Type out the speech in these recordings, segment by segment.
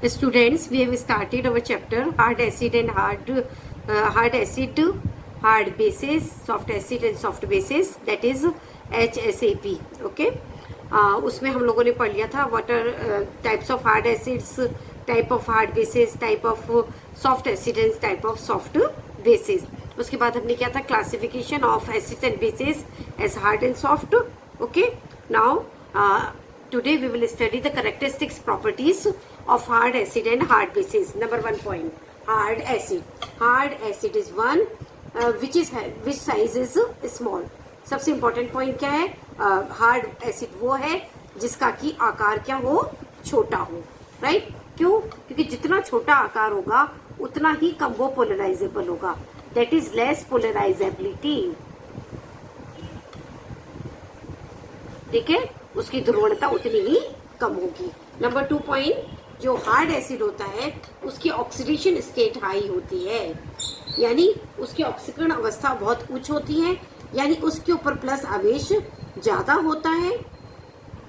Students, we have started our chapter hard acid and hard acid, hard bases, soft acid and soft bases, that is HSAP. Okay, उसमें हम लोगों ने पढ़ लिया था what are types of hard acids, type of hard bases, type of soft acid and type of soft bases. उसके बाद हमने क्या था, classification of acids and bases as hard and soft. Okay, now today we will study the characteristics properties of hard acid and hard bases. Number 1 point, hard acid. Hard acid is one which size is small. सबसे important point क्या है, hard acid वो है जिसका की आकार क्या हो, छोटा हो. right? क्यों? क्योंकि जितना छोटा आकार होगा उतना ही कम वो पोलराइजेबल होगा. that is less polarizability. ठीक है, उसकी ध्रुवणता उतनी ही कम होगी. नंबर 2 पॉइंट, जो हार्ड एसिड होता है उसकी ऑक्सीडेशन स्टेट हाई होती है, यानी उसकी ऑक्सीकरण अवस्था बहुत उच्च होती है, यानी उसके ऊपर प्लस आवेश ज्यादा होता है.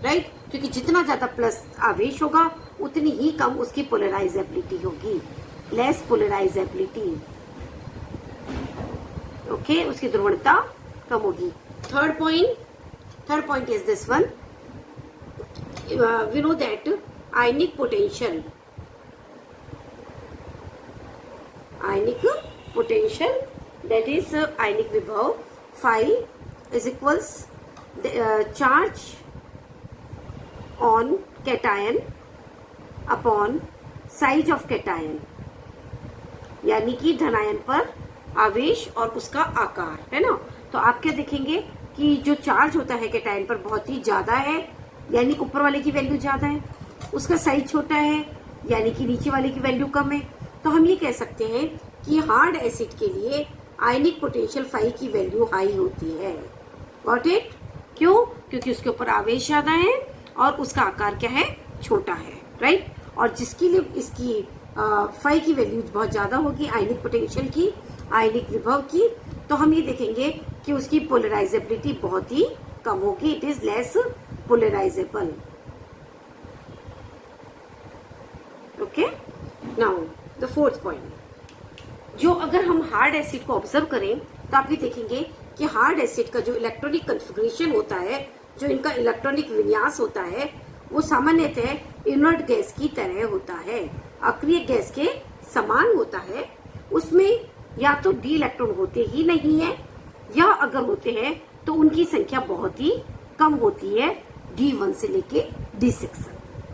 राइट? क्योंकि जितना ज्यादा प्लस आवेश होगा उतनी ही कम उसकी पोलराइजेबिलिटी होगी, लेस पोलराइजेबिलिटी. ओके, उसकी ध्रुवणता कम होगी. Third point is this one. We know that ionic potential that is ionic vibhav phi is equals the charge on cation upon size of cation, यानी कि धनायन पर आवेश और उसका आकार, है ना. तो आप क्या देखेंगे कि जो चार्ज होता है कैटायन पर बहुत ही ज्यादा है, यानी ऊपर वाले की वैल्यू ज्यादा है, उसका साइज छोटा है, यानी कि नीचे वाले की वैल्यू कम है. तो हम ये कह सकते हैं कि हार्ड एसिड के लिए आयनिक पोटेंशियल फाई की वैल्यू हाई होती है. Got it? क्यों? क्योंकि उसके ऊपर आवेश ज्यादा है और उसका आकार क्या है, छोटा है. राइट? और जिसके लिए इसकी फाई की वैल्यू बहुत ज्यादा होगी, आयनिक पोटेंशियल की, आयनिक विभव की, तो हम ये देखेंगे कि उसकी पोलराइजेबिलिटी बहुत ही कम होगी. It is less polarisable. Okay, now the fourth point, जो अगर हम हार्ड एसिड को ऑब्जर्व करें तो आप ये देखेंगे कि हार्ड एसिड का जो इलेक्ट्रॉनिक कन्फिग्रेशन होता है, जो इनका इलेक्ट्रॉनिक विन्यास होता है, वो सामान्यतः इनर्ट गैस की तरह होता है, अक्रिय गैस के समान होता है. उसमें या तो डी इलेक्ट्रॉन होते ही नहीं है, या अगर होते हैं तो उनकी संख्या बहुत ही कम होती है, D1 से लेके D6.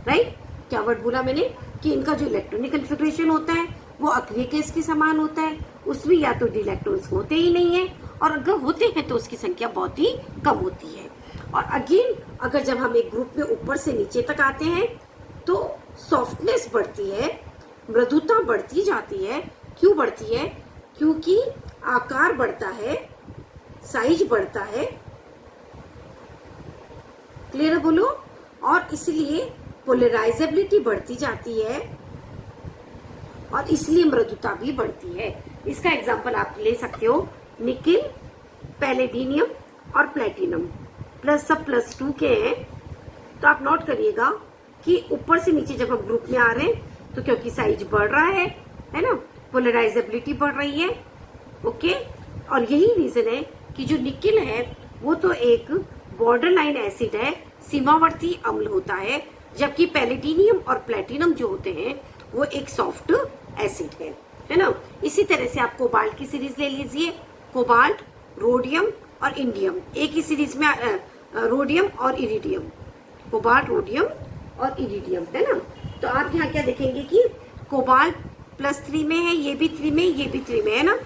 राइट? क्या वर्ड बोला मैंने, कि इनका जो इलेक्ट्रॉनिक कन्फिग्रेशन होता है वो अक्रिय गैस के समान होता है, उसमें या तो डी इलेक्ट्रॉन्स होते ही नहीं है, और अगर होते हैं तो उसकी संख्या बहुत ही कम होती है. और अगेन अगर जब हम एक ग्रुप में ऊपर से नीचे तक आते हैं तो सॉफ्टनेस बढ़ती है, मृदुता बढ़ती जाती है. क्यों बढ़ती है? क्योंकि आकार बढ़ता है, साइज बढ़ता है. क्लियर बोलो? और इसलिए पोलराइजेबिलिटी बढ़ती जाती है और इसलिए मृदुता भी बढ़ती है. इसका एग्जांपल आप ले सकते हो, निकिल, पैलेडिनियम और प्लेटिनम प्लस सब +2 के हैं. तो आप नोट करिएगा कि ऊपर से नीचे जब हम ग्रुप में आ रहे हैं तो क्योंकि साइज बढ़ रहा है ना, पोलराइजेबिलिटी बढ़ रही है. ओके, और यही रीजन है कि जो निकिल है वो तो एक बॉर्डर लाइन एसिड है, सीमावर्ती अम्ल होता है, जबकि पैलेडिनियम और प्लेटिनम जो होते हैं वो एक सॉफ्ट एसिड है ना. इसी तरह से आप कोबाल्ट की सीरीज ले लीजिए, कोबाल्ट, रोडियम और इंडियम, एक ही सीरीज में रोडियम और इरिडियम, कोबाल्ट, रोडियम और इरिडियम, है ना. तो आप यहाँ क्या देखेंगे कि कोबाल्ट +3 में है, ये भी 3 में, ये भी 3 में, है ना.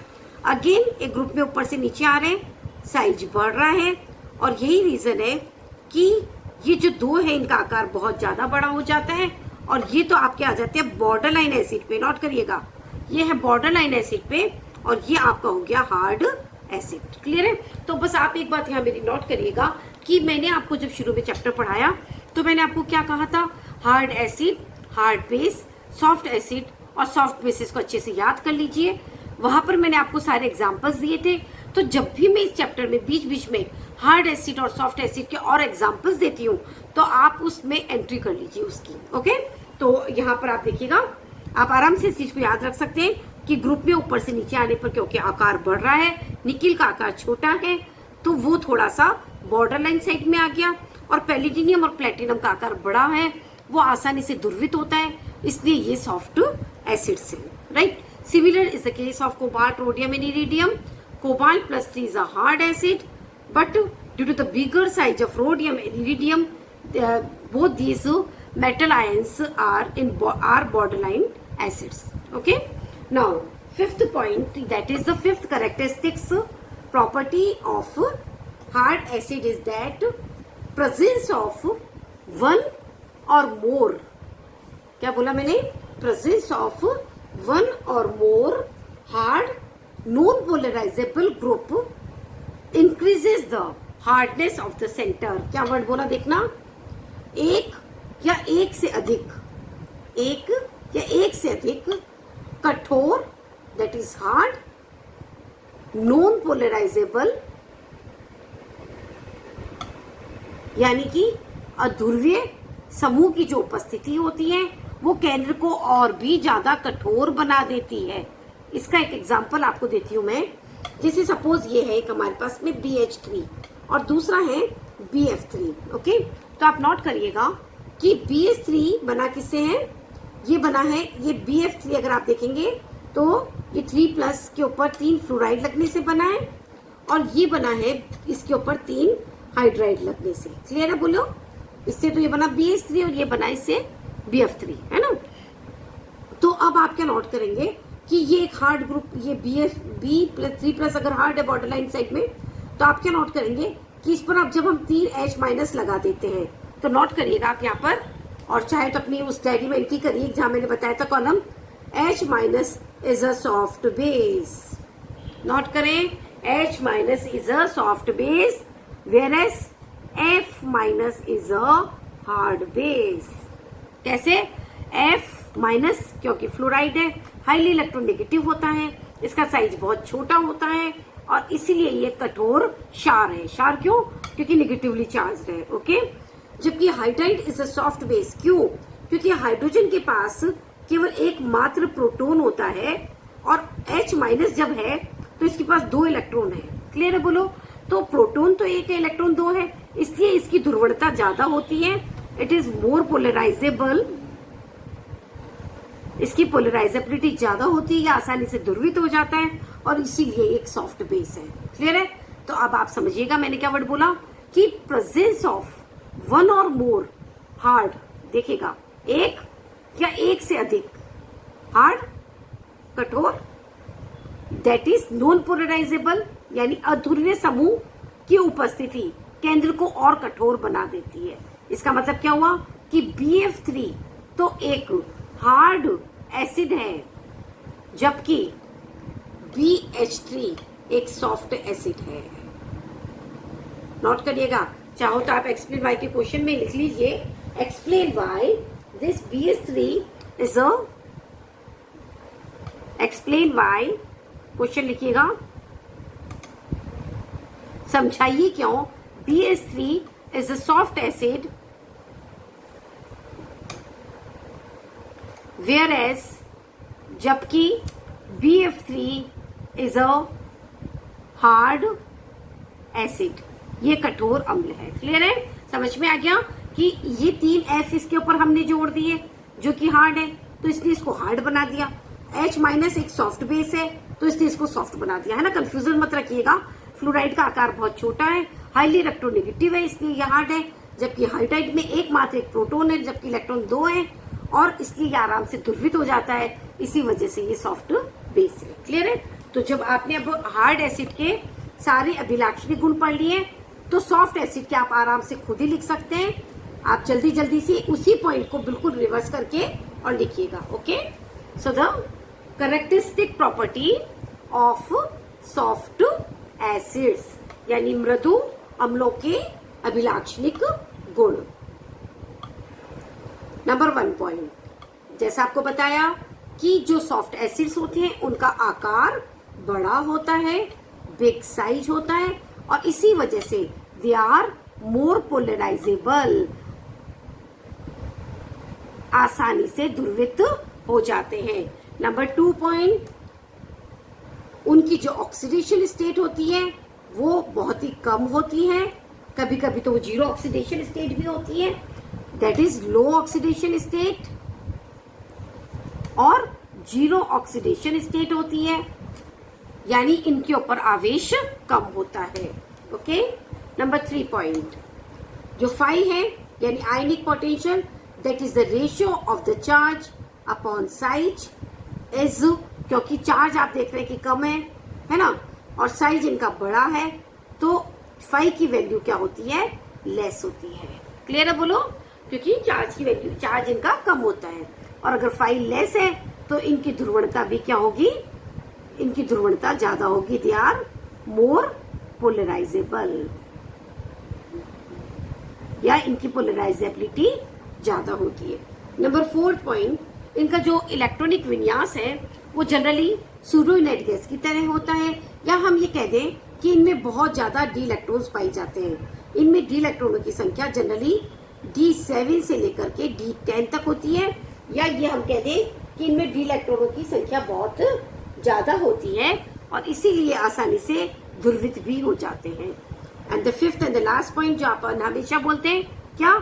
अगेन एक ग्रुप में ऊपर से नीचे आ रहे हैं, साइज बढ़ रहा है, और यही रीजन है कि ये जो दो है इनका आकार बहुत ज्यादा बड़ा हो जाता है, और ये तो आपके आ जाते हैं बॉर्डर लाइन एसिड पे. नोट करिएगा, ये है बॉर्डर लाइन एसिड पे और ये आपका हो गया हार्ड एसिड. क्लियर है? तो बस आप एक बात यहाँ मेरी नोट करिएगा कि मैंने आपको जब शुरू में चैप्टर पढ़ाया तो मैंने आपको क्या कहा था, hard acid, hard base, soft acid और सॉफ्ट बेसिस को अच्छे से याद कर लीजिए. वहां पर मैंने आपको सारे एग्जाम्पल्स दिए थे. तो जब भी मैं इस चैप्टर में बीच बीच में हार्ड एसिड और सॉफ्ट एसिड के और एग्जाम्पल्स देती हूँ तो आप उसमें एंट्री कर लीजिए उसकी. ओके, तो यहाँ पर आप देखिएगा, आप आराम से इस चीज को याद रख सकते हैं कि ग्रुप में ऊपर से नीचे आने पर क्योंकि आकार बढ़ रहा है, निकिल का आकार छोटा है, तो वो थोड़ा सा बॉर्डर लाइन साइड में आ गया, और पैलेडिनियम और प्लेटिनम का आकार बड़ा है, वो आसानी से ड्रुवित होता है, इसलिए ये सॉफ्ट एसिड्स हैं, right. Similar is the case of cobalt, rhodium and iridium. Cobalt plus 3 is a hard acid, but due to the bigger size of rhodium and iridium, both these metal ions are borderline acids. Okay. Now, fifth point, that is the fifth characteristics property of hard acid is that presence of one or more. क्या बोला मैंने? Presence of one or more hard non-polarizable group increases the hardness of the center. क्या word बोला देखना? एक या एक से अधिक कठोर, that is hard, non-polarizable यानी कि अध्रुवीय समूह की जो उपस्थिति होती है वो केंद्र को और भी ज्यादा कठोर बना देती है. इसका एक एग्जाम्पल आपको देती हूं मैं. जैसे सपोज ये है एक हमारे पास में BH3 और दूसरा है BF3. ओके, तो आप नोट करिएगा कि BH3 बना किससे है? ये बना है, ये BF3 अगर आप देखेंगे तो ये 3+ के ऊपर 3 फ्लोराइड लगने से बना है, और ये बना है इसके ऊपर 3 हाइड्राइड लगने से. क्लियर है? बोलो. इससे तो ये बना BH3 और ये बना इससे BF3, है ना. तो अब आप क्या नोट करेंगे कि ये एक हार्ड ग्रुप, ये B+3+ अगर हार्ड है बॉर्डर लाइन साइड में, तो आप क्या नोट करेंगे कि इस पर आप जब हम 3H- लगा देते हैं तो नोट करिएगा आप यहाँ पर, और चाहे तो अपनी उस डायरी में एंट्री करिए जहां मैंने बताया था column H- is a soft base. Note करें, H- is a soft base, whereas F- is a hard base. कैसे? F- क्योंकि फ्लोराइड है, हाईली इलेक्ट्रोनेगेटिव होता है, इसका साइज बहुत छोटा होता है, और इसीलिए ये कठोर क्षार है. क्षार क्यों? क्योंकि नेगेटिवली चार्ज है. ओके. जबकि hydride is a soft base. क्यों? क्योंकि हाइड्रोजन के पास केवल एक मात्र प्रोटॉन होता है, और H- जब है तो इसके पास 2 इलेक्ट्रॉन है. क्लियर है? बोलो. तो प्रोटॉन तो एक है, इलेक्ट्रॉन 2 है, इसलिए इसकी ध्रुवणता ज्यादा होती है. इट इज मोर पोलराइजेबल, इसकी पोलराइजेबिलिटी ज्यादा होती है, आसानी से ध्रुवित हो जाता है, और इसीलिए एक सॉफ्ट बेस है. क्लियर है? तो अब आप समझिएगा मैंने क्या वर्ड बोला कि प्रेजेंस ऑफ वन और मोर हार्ड, देखिएगा, एक या एक से अधिक हार्ड, कठोर, दैट इज नॉन पोलराइजेबल यानी अध्रुवीय समूह की उपस्थिति केंद्र को और कठोर बना देती है. इसका मतलब क्या हुआ कि BF3 तो एक हार्ड एसिड है, जबकि BH3 एक सॉफ्ट एसिड है. नोट करिएगा. चाहो तो आप एक्सप्लेन वाई के क्वेश्चन में लिख लीजिए, explain why this BH3 is a, explain why, question लिखिएगा, समझाइए क्यों BH3 is a soft acid whereas जबकि BF3 is a hard acid, ये कठोर अम्ल है. क्लियर है? समझ में आ गया कि ये 3 F इसके ऊपर हमने जोड़ दिए जो कि हार्ड है, तो इसने इसको हार्ड बना दिया. H- एक सॉफ्ट बेस है, तो इसने इसको सॉफ्ट बना दिया, है ना. कंफ्यूजन मत रखिएगा. फ्लोराइड का आकार बहुत छोटा है, हाईली इलेक्ट्रोनेगेटिव है, इसलिए ये हार्ड है, जबकि हाइड्राइड में एकमात्र एक प्रोटॉन है, जबकि इलेक्ट्रॉन 2 है, और इसलिए ये आराम से ध्रुवित हो जाता है, इसी वजह से ये सॉफ्ट बेस है. क्लियर है? तो जब आपने अब हार्ड एसिड के सारे अभिलाक्षणिक गुण पढ़ लिए, तो सॉफ्ट एसिड के आप आराम से खुद ही लिख सकते हैं. आप जल्दी जल्दी से उसी पॉइंट को बिल्कुल रिवर्स करके और लिखिएगा. Okay. So the characteristic property of soft acids यानी मृदु अम्लों के अभिलाक्षणिक गुण. नंबर 1 पॉइंट, जैसा आपको बताया कि जो सॉफ्ट एसिड्स होते हैं उनका आकार बड़ा होता है, बिग साइज होता है, और इसी वजह से दे आर मोर पोलराइजेबल. आसानी से ध्रुवित हो जाते हैं। नंबर 2 पॉइंट, उनकी जो ऑक्सीडेशन स्टेट होती है वो बहुत ही कम होती है, कभी कभी तो वो जीरो ऑक्सीडेशन स्टेट भी होती है, that is low oxidation state, और जीरो ऑक्सीडेशन स्टेट होती है, यानी इनके ऊपर आवेश कम होता है। ओके। नंबर 3 पॉइंट, जो फाई है यानी आयनिक potential, that is the ratio of the charge upon size is, क्योंकि चार्ज आप देख रहे हैं कि कम है ना, और साइज इनका बड़ा है, तो फाई की वैल्यू क्या होती है, लेस होती है। क्लियर है बोलो, क्योंकि चार्ज की वैल्यू, चार्ज इनका कम होता है, और अगर फाई लेस है तो इनकी ध्रुवणता भी क्या होगी, इनकी ध्रुवणता ज्यादा होगी, दे आर मोर पोलराइजेबल, या इनकी पोलराइजेबिलिटी ज्यादा होती है। नंबर 4 पॉइंट, इनका जो इलेक्ट्रॉनिक विन्यास है वो जनरली सूडो इनर्ट गैस की तरह होता है, या हम ये कह दें कि इनमें बहुत ज्यादा डी इलेक्ट्रॉन्स पाए जाते हैं। इनमें डी इलेक्ट्रॉनों की संख्या जनरली D7 से लेकर के D10 तक होती है, या ये हम कह दें कि इनमें डी इलेक्ट्रॉनों की संख्या बहुत ज्यादा होती है और इसीलिए आसानी से ध्रुवित भी हो जाते हैं। And the 5th and the last point जो अपन हमेशा बोलते हैं क्या,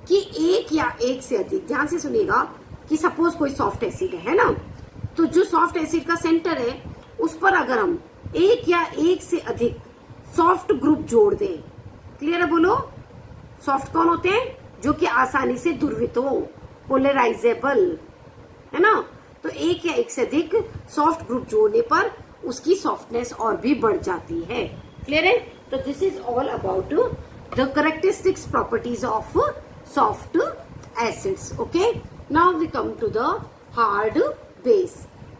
कि एक या एक से अधिक, ध्यान से सुनिएगा, कि सपोज कोई सॉफ्ट एसिड है ना, तो जो सॉफ्ट एसिड का सेंटर है उस पर अगर हम एक या एक से अधिक सॉफ्ट ग्रुप जोड़ दें, क्लियर है बोलो, सॉफ्ट कौन होते हैं, जो कि आसानी से ध्रुवित हो, पोलराइजेबल, है ना, तो एक या एक से अधिक सॉफ्ट ग्रुप जोड़ने पर उसकी सॉफ्टनेस और भी बढ़ जाती है। क्लियर है, तो this is all about the characteristics properties of soft acids. Okay, now we come to the hard base,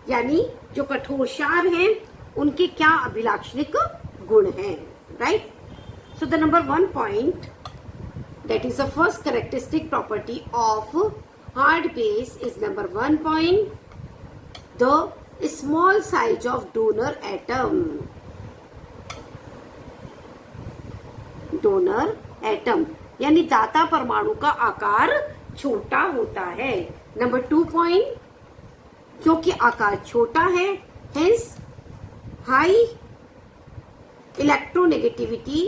यानी जो कठोर क्षार हैं उनके क्या अभिलाक्षणिक गुण हैं, right. So the number 1 point, that is the first characteristic property of hard base is number 1 point, the small size of donor atom, donor atom यानी दाता परमाणु का आकार छोटा होता है। नंबर 2 पॉइंट, क्योंकि आकार छोटा है hence हाई इलेक्ट्रोनेगेटिविटी,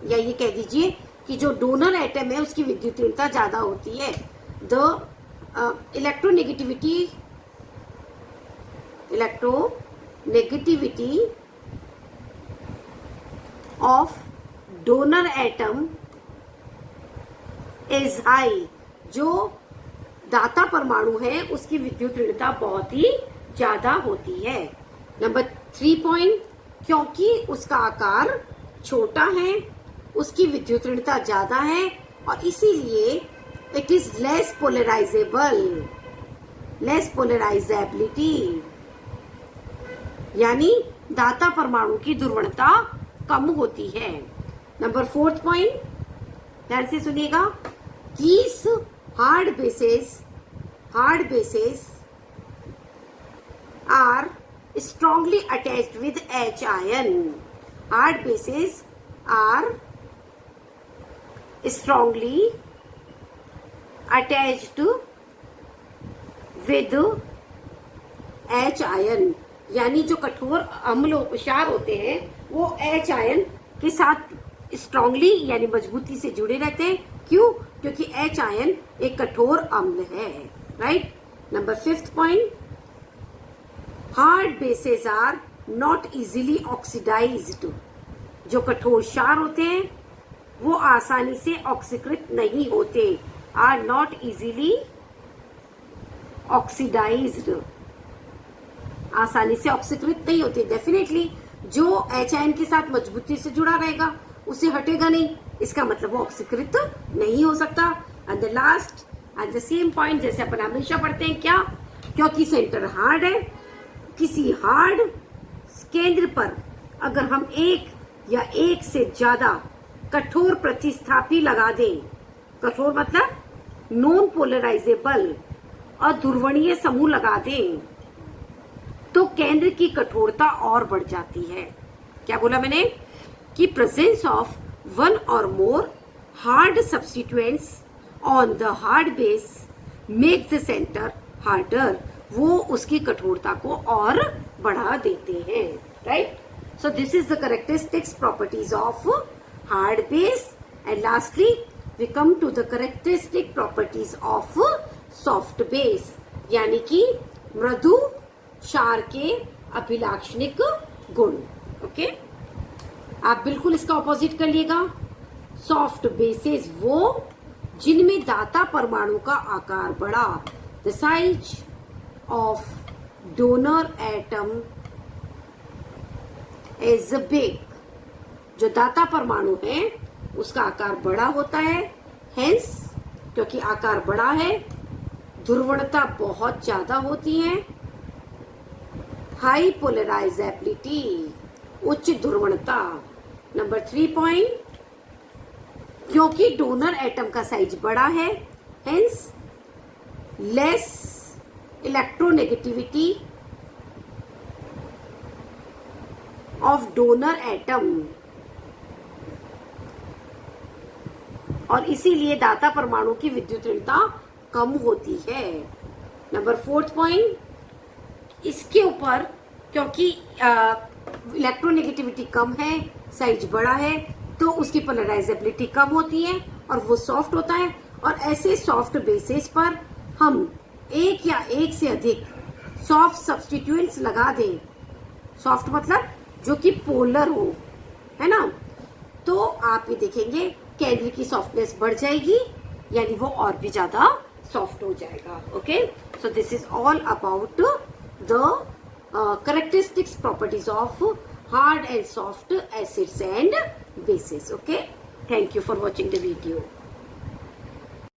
या ये कह दीजिए कि जो डोनर एटम है उसकी विद्युतीयता ज्यादा होती है। The electronegativity of donor atom is high, जो दाता परमाणु है उसकी विद्युतीयता बहुत ही ज्यादा होती है। नंबर 3 पॉइंट, क्योंकि उसका आकार छोटा है उसकी विद्युतीयता ज्यादा है और इसीलिए it is less polarisable, less polarisability, यानी दाता परमाणु की ध्रुवणता कम होती है। नंबर 4 पॉइंट, ध्यान से सुनिएगा, these hard bases are strongly attached with H ion. Hard bases are strongly attached with H ion, यानी जो कठोर अम्ल क्षार होते हैं वो H आयन के साथ स्ट्रांगली यानी मजबूती से जुड़े रहते हैं। क्यों? क्योंकि H आयन एक कठोर अम्ल है, right. Number 5th point, hard bases are not easily oxidized, जो कठोर क्षार होते हैं वो आसानी से ऑक्सीकृत नहीं होते, आर नॉट इजीली ऑक्सीडाइज्ड, आसानी से ऑक्सीकृत नहीं होते। डेफिनेटली जो H आयन के साथ मजबूती से जुड़ा रहेगा उसे हटेगा नहीं, इसका मतलब वो ऑक्सीकृत नहीं हो सकता। And the last and the same point, जैसे अपन हमेशा पढ़ते हैं, क्या, क्योंकि सेंटर हार्ड है, किसी हार्ड केंद्र पर अगर हम एक या एक से ज्यादा कठोर प्रतिस्थापी लगा दें, कठोर मतलब नॉन पोलराइजेबल अध्रुवणीय समूह लगा दें, तो केंद्र की कठोरता और बढ़ जाती है। क्या बोला मैंने? कि प्रेजेंस ऑफ वन और more hard substituents on the hard base make the centre harder, वो उसकी कठोरता को और बढ़ा देते हैं, right? So this is the characteristics properties of hard base. And lastly we come to the characteristic properties of soft base, यानी कि मृदु क्षार के अभिलाक्षणिक गुण। ओके, आप बिल्कुल इसका ऑपोजिट कर लिएगा। सॉफ्ट बेसेस वो जिनमें दाता परमाणु का आकार बड़ा, the size of donor atom is big, जो दाता परमाणु है उसका आकार बड़ा होता है, हेंस क्योंकि आकार बड़ा है ध्रुवणता बहुत ज्यादा होती है, हाई पोलराइजेबिलिटी उच्च ध्रुवणता। नंबर 3 पॉइंट, क्योंकि डोनर एटम का साइज बड़ा है, hence less electronegativity of donor atom, और इसीलिए दाता परमाणु की विद्युत ऋणता कम होती है। नंबर 4 पॉइंट, इसके ऊपर क्योंकि इलेक्ट्रोनेगेटिविटी कम है, साइज बड़ा है, तो उसकी पोलराइजेबिलिटी कम होती है और वो सॉफ्ट होता है। और ऐसे सॉफ्ट बेसिस पर हम एक या एक से अधिक सॉफ्ट सब्स्टिट्यूएंट्स लगा दें, सॉफ्ट मतलब जो कि पोलर हो, है ना, तो आप ये देखेंगे केंद्र की सॉफ्टनेस बढ़ जाएगी, यानी वो और भी ज्यादा सॉफ्ट हो जाएगा। Okay, so this is all about the characteristics properties of hard and soft acids and bases. Okay, thank you for watching the video.